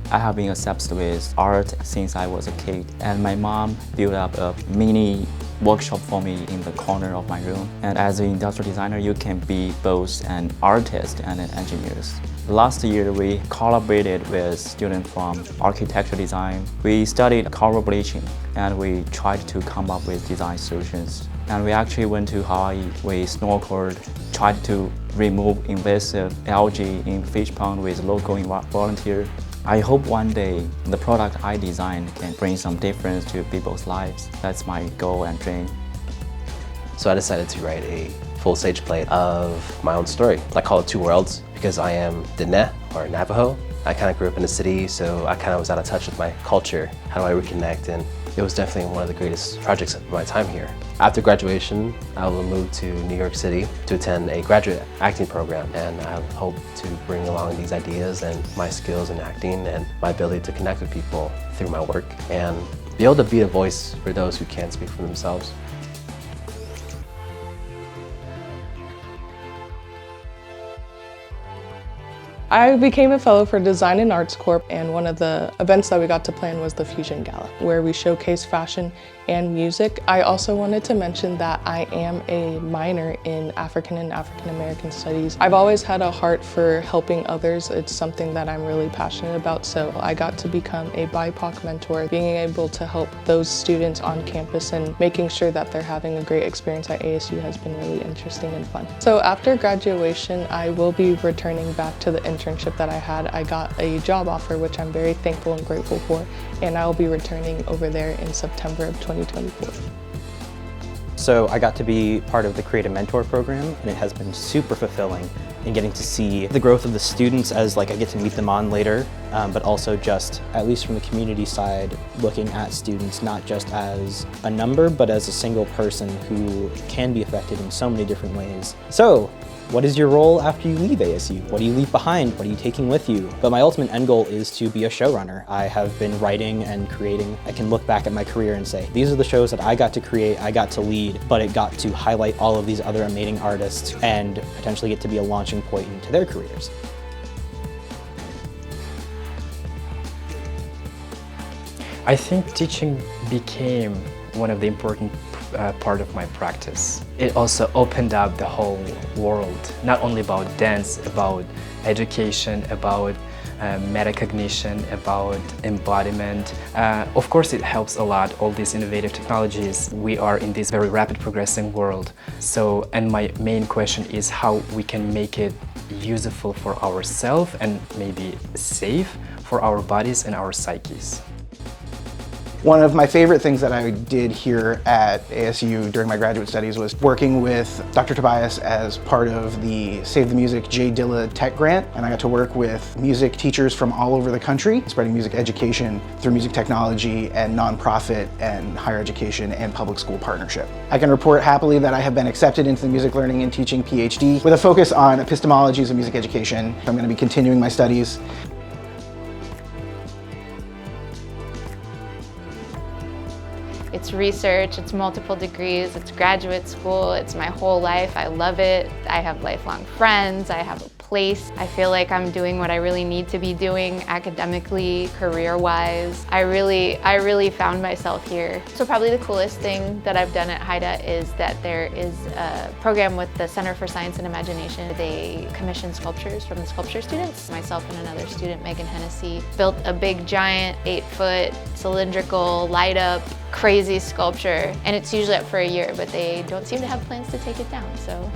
I have been obsessed with art since I was a kid, and my mom built up a mini workshop for me in the corner of my room. And as an industrial designer, you can be both an artist and an engineer. Last year, we collaborated with students from architecture design. We studied color bleaching, and we tried to come up with design solutions. And we actually went to Hawaii. We snorkeled, tried to remove invasive algae in fish pond with local volunteers. I hope one day the product I designed can bring some difference to people's lives. That's my goal and dream. So I decided to write a full stage play of my own story. I call it Two Worlds because I am Diné, or Navajo. I kind of grew up in the city, so I kind of was out of touch with my culture. How do I reconnect? And it was definitely one of the greatest projects of my time here. After graduation, I will move to New York City to attend a graduate acting program, and I hope to bring along these ideas and my skills in acting and my ability to connect with people through my work and be able to be a voice for those who can't speak for themselves. I became a fellow for Design and Arts Corp, and one of the events that we got to plan was the Fusion Gala, where we showcase fashion and music. I also wanted to mention that I am a minor in African and African American Studies. I've always had a heart for helping others. It's something that I'm really passionate about, so I got to become a BIPOC mentor, being able to help those students on campus and making sure that they're having a great experience at ASU has been really interesting and fun. So after graduation, I will be returning back to the internship that I had. I got a job offer, which I'm very thankful and grateful for, and I'll be returning over there in September of 2024. So I got to be part of the Creative Mentor program, and it has been super fulfilling in getting to see the growth of the students as I get to meet them on later, but also just, at least from the community side, looking at students not just as a number, but as a single person who can be affected in so many different ways. So, what is your role after you leave ASU? What do you leave behind? What are you taking with you? But my ultimate end goal is to be a showrunner. I have been writing and creating. I can look back at my career and say, these are the shows that I got to create, I got to lead, but it got to highlight all of these other amazing artists and potentially get to be a launching point into their careers. I think teaching became one of the important part of my practice. It also opened up the whole world, not only about dance, about education, about metacognition, about embodiment. Of course, it helps a lot, all these innovative technologies. We are in this very rapid progressing world. So, and my main question is how we can make it useful for ourselves and maybe safe for our bodies and our psyches. One of my favorite things that I did here at ASU during my graduate studies was working with Dr. Tobias as part of the Save the Music J. Dilla Tech Grant, and I got to work with music teachers from all over the country, spreading music education through music technology and nonprofit and higher education and public school partnership. I can report happily that I have been accepted into the Music Learning and Teaching PhD with a focus on epistemologies of music education. I'm going to be continuing my studies. It's research, it's multiple degrees, it's graduate school, it's my whole life. I love it. I have lifelong friends, I have a place. I feel like I'm doing what I really need to be doing academically, career-wise. I really found myself here. So probably the coolest thing that I've done at HIDA is that there is a program with the Center for Science and Imagination. They commission sculptures from the sculpture students. Myself and another student, Megan Hennessy, built a big giant 8-foot cylindrical light up crazy sculpture, and it's usually up for a year, but they don't seem to have plans to take it down, so.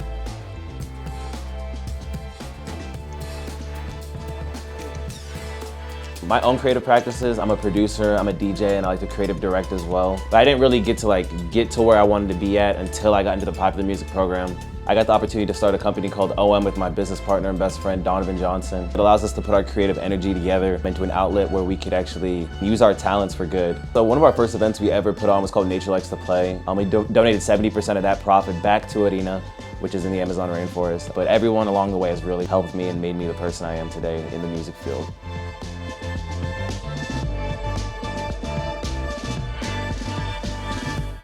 My own creative practices, I'm a producer, I'm a DJ, and I like to creative direct as well. But I didn't really get to where I wanted to be at until I got into the popular music program. I got the opportunity to start a company called OM with my business partner and best friend, Donovan Johnson. It allows us to put our creative energy together into an outlet where we could actually use our talents for good. So one of our first events we ever put on was called Nature Likes to Play. We donated 70% of that profit back to Arena, which is in the Amazon rainforest. But everyone along the way has really helped me and made me the person I am today in the music field.